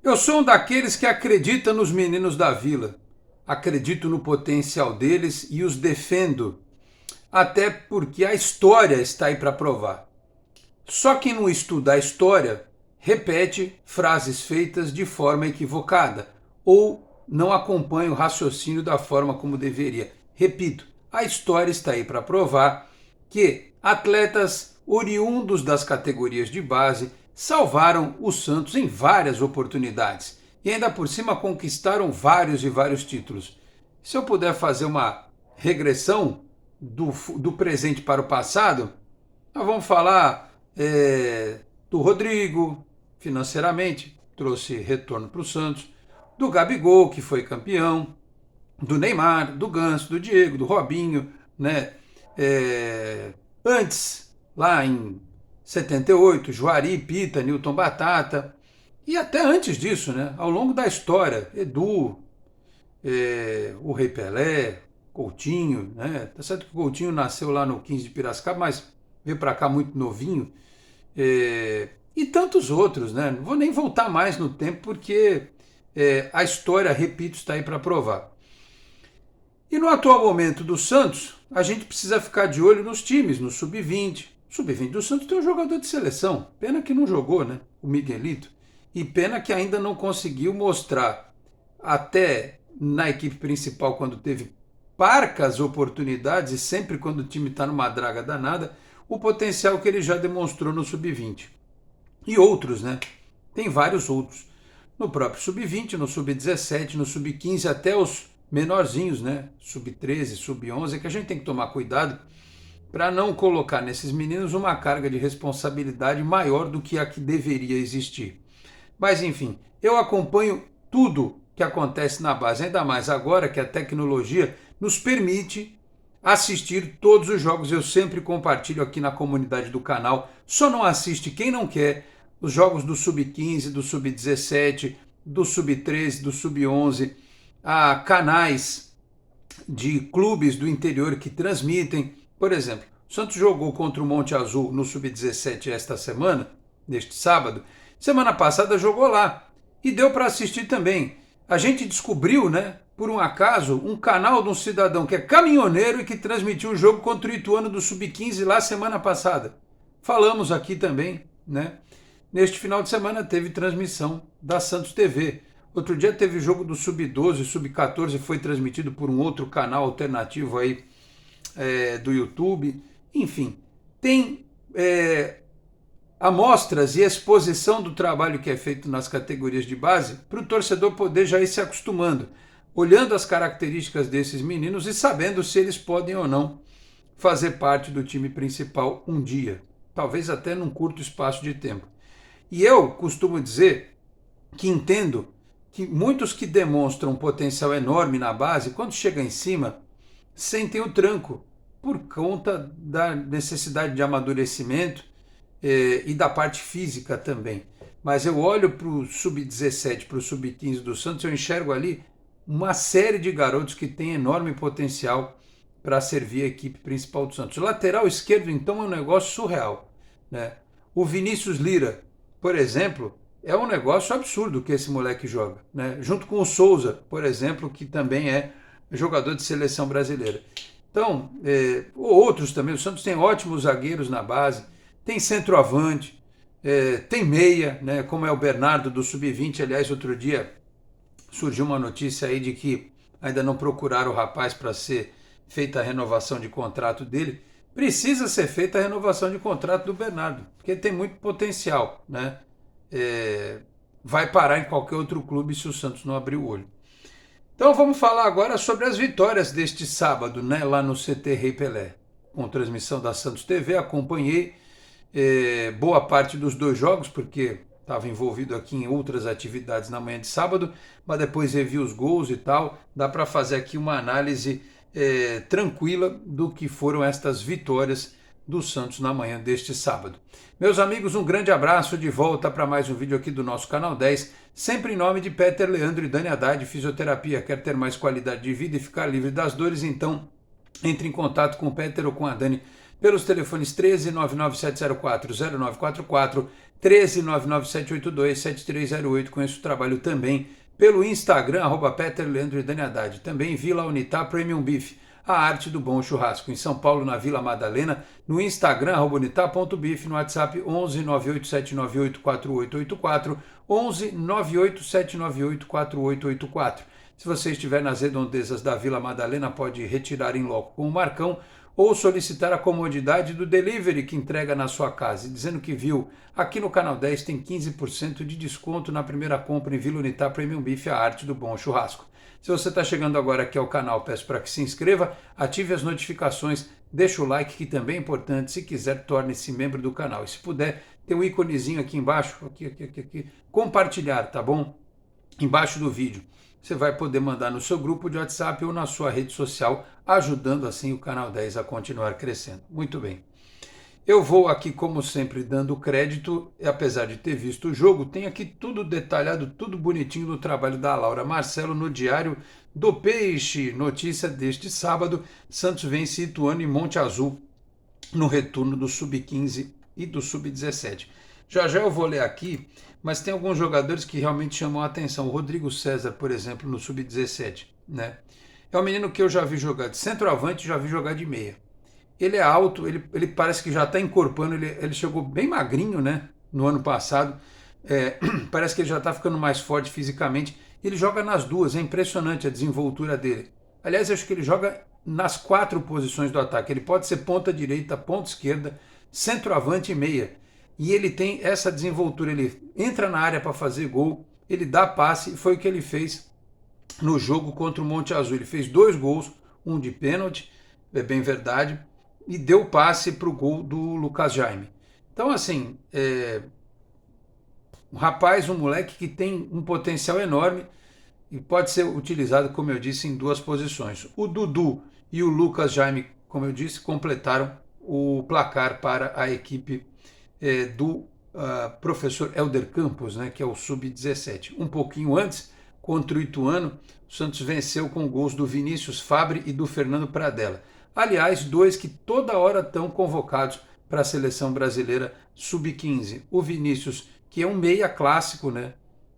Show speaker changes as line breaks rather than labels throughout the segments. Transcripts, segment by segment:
Eu sou um daqueles que acredita nos meninos da vila. Acredito no potencial deles e os defendo, até porque a história está aí para provar. Só quem não estuda a história repete frases feitas de forma equivocada ou não acompanha o raciocínio da forma como deveria. Repito, a história está aí para provar que atletas oriundos das categorias de base salvaram o Santos em várias oportunidades e ainda por cima conquistaram vários e vários títulos. Se eu puder fazer uma regressão do presente para o passado, nós vamos falar do Rodrigo, financeiramente, trouxe retorno para o Santos, do Gabigol, que foi campeão, do Neymar, do Ganso, do Diego, do Robinho, né? Antes, lá em 78, Juari, Pita, Newton Batata, e até antes disso, né? Ao longo da história, Edu, o Rei Pelé, Coutinho, né? Tá certo que o Coutinho nasceu lá no 15 de Piracicaba, mas veio para cá muito novinho, e tantos outros, né? Não vou nem voltar mais no tempo porque a história, repito, está aí para provar. E no atual momento do Santos, a gente precisa ficar de olho nos times, no sub-20. Sub-20 do Santos tem um jogador de seleção, pena que não jogou, né? O Miguelito. E pena que ainda não conseguiu mostrar, até na equipe principal, quando teve parcas oportunidades, e sempre quando o time está numa draga danada, o potencial que ele já demonstrou no sub-20. E outros, né? Tem vários outros. No próprio sub-20, no sub-17, no sub-15, até os menorzinhos, né? Sub-13, sub-11, que a gente tem que tomar cuidado para não colocar nesses meninos uma carga de responsabilidade maior do que a que deveria existir. Mas enfim, eu acompanho tudo que acontece na base, ainda mais agora que a tecnologia nos permite assistir todos os jogos. Eu sempre compartilho aqui na comunidade do canal. Só não assiste quem não quer os jogos do sub-15, do sub-17, do sub-13, do sub-11. Há canais de clubes do interior que transmitem. Por exemplo, o Santos jogou contra o Monte Azul no sub-17 esta semana, neste sábado. Semana passada jogou lá e deu para assistir também. A gente descobriu, né, por um acaso, um canal de um cidadão que é caminhoneiro e que transmitiu o jogo contra o Ituano do sub-15 lá semana passada. Falamos aqui também, né? Neste final de semana teve transmissão da Santos TV. Outro dia teve jogo do Sub-12, Sub-14, foi transmitido por um outro canal alternativo aí do YouTube. Enfim, tem amostras e exposição do trabalho que é feito nas categorias de base para o torcedor poder já ir se acostumando, olhando as características desses meninos e sabendo se eles podem ou não fazer parte do time principal um dia, talvez até num curto espaço de tempo. E eu costumo dizer que entendo que muitos que demonstram um potencial enorme na base, quando chega em cima, sentem o tranco por conta da necessidade de amadurecimento e da parte física também. Mas eu olho para o sub-17, para o sub-15 do Santos, eu enxergo ali uma série de garotos que têm enorme potencial para servir a equipe principal do Santos. O lateral esquerdo, então, é um negócio surreal, né? O Vinícius Lira, por exemplo, é um negócio absurdo que esse moleque joga, né? Junto com o Souza, por exemplo, que também é jogador de seleção brasileira. Então, outros também. O Santos tem ótimos zagueiros na base, tem centroavante, tem meia, né? Como é o Bernardo do Sub-20. Aliás, outro dia surgiu uma notícia aí de que ainda não procuraram o rapaz para ser feita a renovação de contrato dele. Precisa ser feita a renovação de contrato do Bernardo, porque ele tem muito potencial, né? Vai parar em qualquer outro clube se o Santos não abrir o olho. Então vamos falar agora sobre as vitórias deste sábado, né, lá no CT Rei Pelé. Com transmissão da Santos TV, acompanhei boa parte dos dois jogos, porque estava envolvido aqui em outras atividades na manhã de sábado, mas depois revi os gols e tal. Dá para fazer aqui uma análise tranquila do que foram estas vitórias do Santos na manhã deste sábado. Meus amigos, um grande abraço, de volta para mais um vídeo aqui do nosso Canal 10, sempre em nome de Peter Leandro e Dani Haddad, Fisioterapia. Quer ter mais qualidade de vida e ficar livre das dores? Então, entre em contato com o Peter ou com a Dani pelos telefones 13 99704 0944, 13 99782 7308. Conheço o trabalho também pelo Instagram, @Peter Leandro e Dani Haddad. Também Vila Unitá Premium Beef, a arte do bom churrasco. Em São Paulo, na Vila Madalena, no Instagram, @unitá.beef, no WhatsApp 11 98798 4884, 11 98798 4884. Se você estiver nas redondezas da Vila Madalena, pode retirar em loco com o Marcão ou solicitar a comodidade do delivery que entrega na sua casa. E dizendo que viu aqui no Canal 10 tem 15% de desconto na primeira compra em Vila Unitá Premium Beef, a arte do bom churrasco. Se você está chegando agora aqui ao canal, peço para que se inscreva, ative as notificações, deixa o like que também é importante. Se quiser, torne-se membro do canal. E se puder, tem um íconezinho aqui embaixo, aqui, compartilhar, tá bom? Embaixo do vídeo. Você vai poder mandar no seu grupo de WhatsApp ou na sua rede social, ajudando assim o Canal 10 a continuar crescendo. Muito bem. Eu vou aqui, como sempre, dando crédito, e apesar de ter visto o jogo, tem aqui tudo detalhado, tudo bonitinho do trabalho da Laura Marcelo no Diário do Peixe. Notícia deste sábado: Santos vence Ituano e Monte Azul no retorno do Sub-15 e do Sub-17. Já eu vou ler aqui, mas tem alguns jogadores que realmente chamam a atenção. O Rodrigo César, por exemplo, no Sub-17, né? É um menino que eu já vi jogar de centroavante, já vi jogar de meia. Ele é alto, ele parece que já está encorpando, ele chegou bem magrinho, né, no ano passado. Parece que ele já está ficando mais forte fisicamente. Ele joga nas duas, é impressionante a desenvoltura dele. Aliás, eu acho que ele joga nas 4 posições do ataque. Ele pode ser ponta direita, ponta esquerda, centroavante e meia. E ele tem essa desenvoltura, ele entra na área para fazer gol, ele dá passe, e foi o que ele fez no jogo contra o Monte Azul. Ele fez 2 gols, um de pênalti, é bem verdade, e deu passe para o gol do Lucas Jaime. Então, assim, um rapaz, um moleque que tem um potencial enorme e pode ser utilizado, como eu disse, em 2 posições. O Dudu e o Lucas Jaime, como eu disse, completaram o placar para a equipe do professor Helder Campos, né, que é o Sub-17. Um pouquinho antes, contra o Ituano, o Santos venceu com gols do Vinícius Fabre e do Fernando Pradella. Aliás, 2 que toda hora estão convocados para a seleção brasileira Sub-15. O Vinícius, que é um meia clássico, né,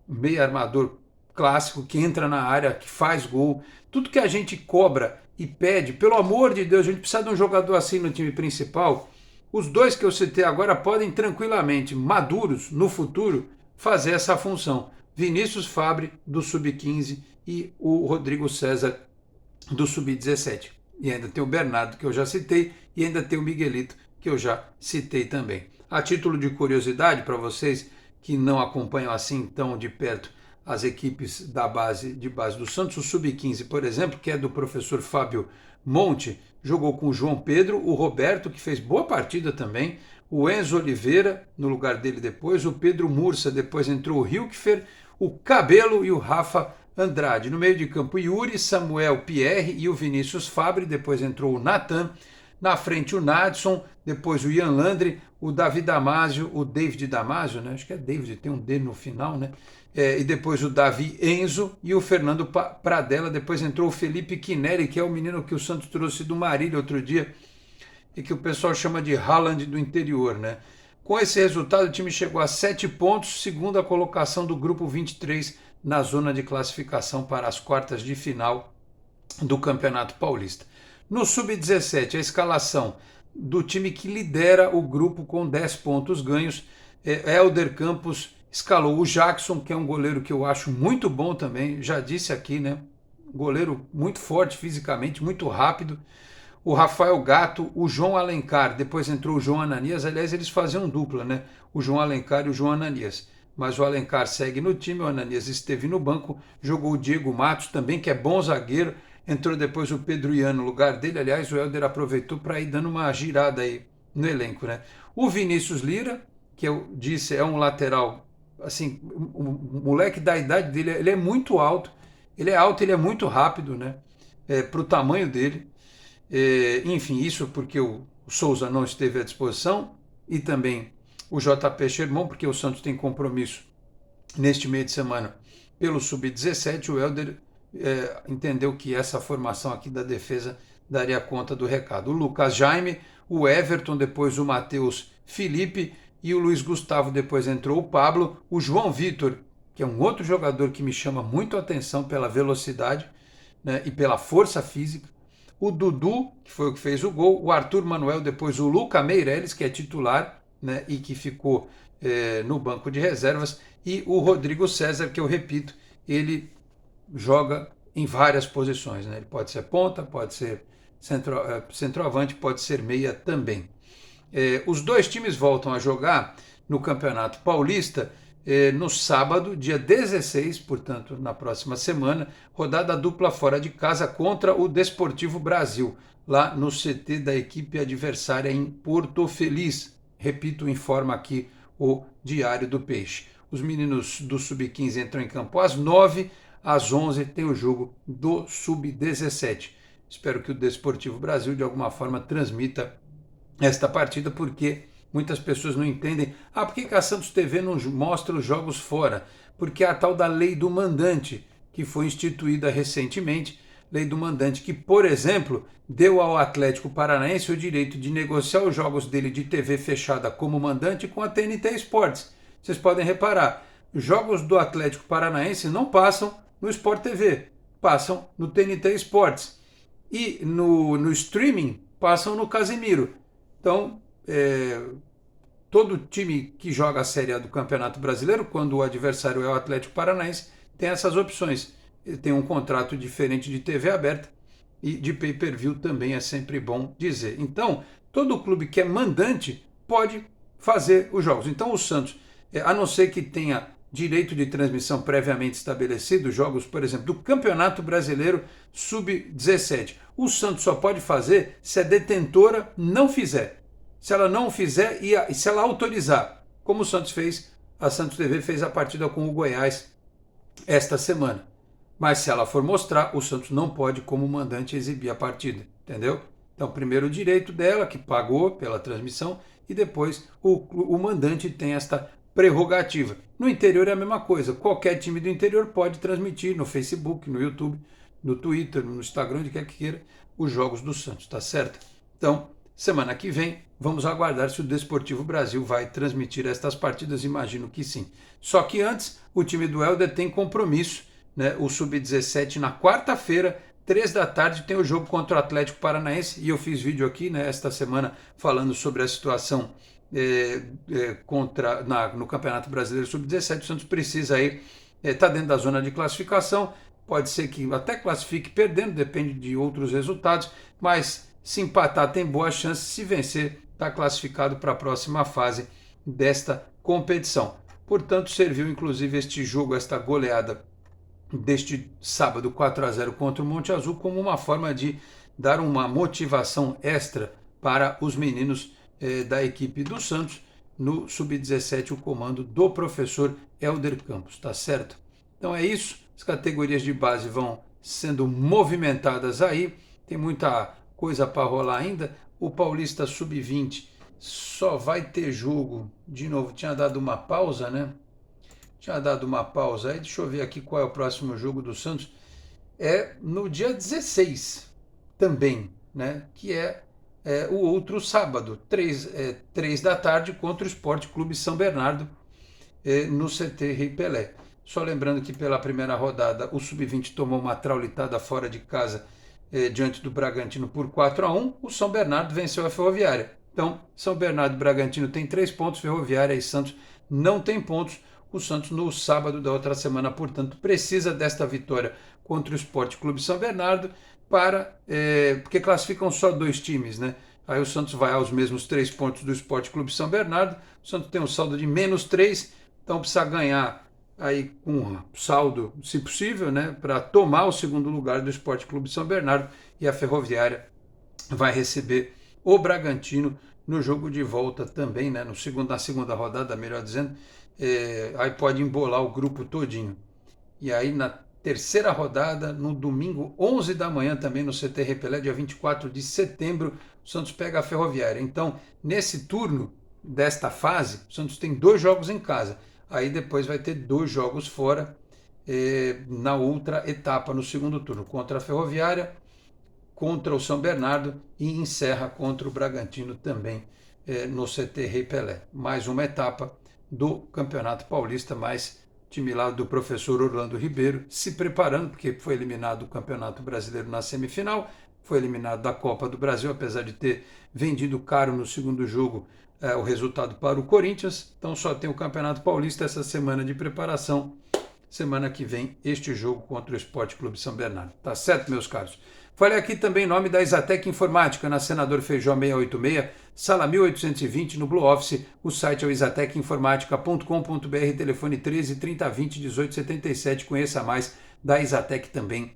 um meia armador clássico, que entra na área, que faz gol. Tudo que a gente cobra e pede, pelo amor de Deus, a gente precisa de um jogador assim no time principal. Os 2 que eu citei agora podem tranquilamente, maduros, no futuro, fazer essa função. Vinícius Fabre, do Sub-15, e o Rodrigo César, do Sub-17. E ainda tem o Bernardo, que eu já citei, e ainda tem o Miguelito, que eu já citei também. A título de curiosidade, para vocês que não acompanham assim tão de perto as equipes de base do Santos, o Sub-15, por exemplo, que é do professor Fábio Monte, jogou com o João Pedro, o Roberto, que fez boa partida também, o Enzo Oliveira, no lugar dele depois, o Pedro Mursa, depois entrou o Hilkfer, o Cabelo e o Rafa Andrade. No meio de campo, Yuri, Samuel Pierre e o Vinícius Fabre, depois entrou o Natan, na frente o Nadson, depois o Ian Landry, o Davi Damasio, o David Damasio, né? Acho que é David, tem um D no final, né? E depois o Davi Enzo e o Fernando Pradella. Depois entrou o Felipe Quineri, que é o menino que o Santos trouxe do Marília outro dia e que o pessoal chama de Haaland do interior, né? Com esse resultado, o time chegou a 7 pontos, segunda colocação do grupo 23 na zona de classificação para as quartas de final do Campeonato Paulista. No Sub-17, a escalação do time que lidera o grupo com 10 pontos ganhos, Helder Campos escalou o Jackson, que é um goleiro que eu acho muito bom também, já disse aqui, né? Goleiro muito forte fisicamente, muito rápido. O Rafael Gato, o João Alencar, depois entrou o João Ananias, aliás, eles faziam dupla, né? O João Alencar e o João Ananias. Mas o Alencar segue no time, o Ananias esteve no banco, jogou o Diego Matos também, que é bom zagueiro, entrou depois o Pedro Ian no lugar dele, aliás, o Helder aproveitou para ir dando uma girada aí no elenco, né? O Vinícius Lira, que eu disse, é um lateral, assim, o moleque da idade dele, ele é muito alto, ele é muito rápido, né? Para o tamanho dele. Enfim, isso porque o Souza não esteve à disposição e também o JP Sherman, porque o Santos tem compromisso neste meio de semana pelo Sub-17. O Helder entendeu que essa formação aqui da defesa daria conta do recado. O Lucas Jaime, o Everton, depois o Matheus Felipe e o Luiz Gustavo, depois entrou o Pablo, o João Vitor, que é um outro jogador que me chama muito a atenção pela velocidade, né, e pela força física, o Dudu, que foi o que fez o gol, o Arthur Manuel, depois o Luca Meireles, que é titular, né, e que ficou no banco de reservas, e o Rodrigo César, que eu repito, ele joga em várias posições, né? Ele pode ser ponta, pode ser centroavante, pode ser meia também. Os dois times voltam a jogar no Campeonato Paulista no sábado, dia 16, portanto, na próxima semana, rodada dupla fora de casa contra o Desportivo Brasil, lá no CT da equipe adversária em Porto Feliz. Repito, informa aqui o Diário do Peixe. Os meninos do Sub-15 entram em campo às 9, às 11 tem o jogo do Sub-17. Espero que o Desportivo Brasil, de alguma forma, transmita esta partida, porque muitas pessoas não entendem. Por que a Santos TV não mostra os jogos fora? Porque a tal da lei do mandante, que foi instituída recentemente, lei do mandante que, por exemplo, deu ao Atlético Paranaense o direito de negociar os jogos dele de TV fechada como mandante com a TNT Sports. Vocês podem reparar, os jogos do Atlético Paranaense não passam no Sport TV, passam no TNT Sports. E no streaming passam no Casemiro. Então, todo time que joga a Série A do Campeonato Brasileiro, quando o adversário é o Atlético Paranaense, tem essas opções. Ele tem um contrato diferente de TV aberta e de pay-per-view também, é sempre bom dizer. Então, todo clube que é mandante pode fazer os jogos. Então, o Santos, a não ser que tenha direito de transmissão previamente estabelecido, jogos, por exemplo, do Campeonato Brasileiro Sub-17, o Santos só pode fazer se a detentora não fizer. Se ela não fizer e se ela autorizar, como o Santos fez, a Santos TV fez a partida com o Goiás esta semana. Mas se ela for mostrar, o Santos não pode, como mandante, exibir a partida, entendeu? Então, primeiro o direito dela, que pagou pela transmissão, e depois o mandante tem esta prerrogativa. No interior é a mesma coisa. Qualquer time do interior pode transmitir no Facebook, no YouTube, no Twitter, no Instagram, onde quer que queira, os jogos do Santos, tá certo? Então, semana que vem, vamos aguardar se o Desportivo Brasil vai transmitir estas partidas, imagino que sim. Só que antes, o time do Helder tem compromisso, né? O Sub-17 na quarta-feira, 3 da tarde, tem o jogo contra o Atlético Paranaense, e eu fiz vídeo aqui, né, esta semana falando sobre a situação no Campeonato Brasileiro Sub-17. O Santos precisa aí, tá dentro da zona de classificação, pode ser que até classifique perdendo, depende de outros resultados, mas se empatar tem boa chance, se vencer está classificado para a próxima fase desta competição. Portanto, serviu inclusive este jogo, esta goleada deste sábado 4-0 contra o Monte Azul, como uma forma de dar uma motivação extra para os meninos da equipe do Santos no Sub-17, o comando do professor Helder Campos, tá certo? Então é isso, as categorias de base vão sendo movimentadas aí, tem muita coisa para rolar ainda. O Paulista Sub-20 só vai ter jogo, de novo, tinha dado uma pausa, né? Tinha dado uma pausa aí, deixa eu ver aqui qual é o próximo jogo do Santos. É no dia 16 também, né? Que é o outro sábado, 3 da tarde, contra o Esporte Clube São Bernardo, no CT Rei Pelé. Só lembrando que pela primeira rodada o Sub-20 tomou uma traulitada fora de casa diante do Bragantino por 4-1, o São Bernardo venceu a Ferroviária. Então, São Bernardo e Bragantino tem 3 pontos, Ferroviária e Santos não tem pontos. O Santos no sábado da outra semana, portanto, precisa desta vitória contra o Esporte Clube São Bernardo, porque classificam só 2 times, né? Aí o Santos vai aos mesmos 3 pontos do Esporte Clube São Bernardo, o Santos tem um saldo de -3, então precisa ganhar aí com saldo, se possível, né, para tomar o segundo lugar do Esporte Clube São Bernardo, e a Ferroviária vai receber o Bragantino no jogo de volta também, né, na segunda rodada, melhor dizendo, aí pode embolar o grupo todinho. E aí na terceira rodada, no domingo, 11 da manhã, também no CT Repelé, dia 24 de setembro, o Santos pega a Ferroviária. Então, nesse turno desta fase, o Santos tem 2 jogos em casa. Aí depois vai ter 2 jogos fora na outra etapa, no segundo turno, contra a Ferroviária, contra o São Bernardo e encerra contra o Bragantino também no CT Rei Pelé. Mais uma etapa do Campeonato Paulista, mais time lá do professor Orlando Ribeiro se preparando, porque foi eliminado do Campeonato Brasileiro na semifinal, foi eliminado da Copa do Brasil, apesar de ter vendido caro no segundo jogo o resultado para o Corinthians. Então só tem o Campeonato Paulista essa semana de preparação. Semana que vem, este jogo contra o Esporte Clube São Bernardo. Tá certo, meus caros? Falei aqui também em nome da Exatec Informática, na Senador Feijó 686, sala 1820, no Blue Office. O site é o exatecinformatica.com.br, telefone 13 30 20 18 77. Conheça mais da Exatec também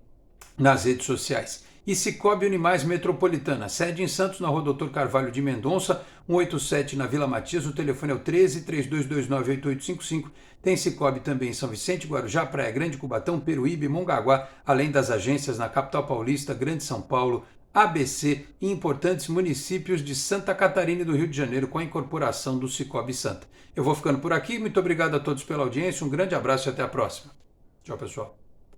nas redes sociais. E Cicobi Unimais Metropolitana, sede em Santos, na Rua Doutor Carvalho de Mendonça, 187 na Vila Matias, o telefone é o 13 3229 8855. Tem Cicobi também em São Vicente, Guarujá, Praia Grande, Cubatão, Peruíbe, Mongaguá, além das agências na capital paulista, Grande São Paulo, ABC e importantes municípios de Santa Catarina e do Rio de Janeiro com a incorporação do Cicobi Santa. Eu vou ficando por aqui, muito obrigado a todos pela audiência, um grande abraço e até a próxima. Tchau, pessoal.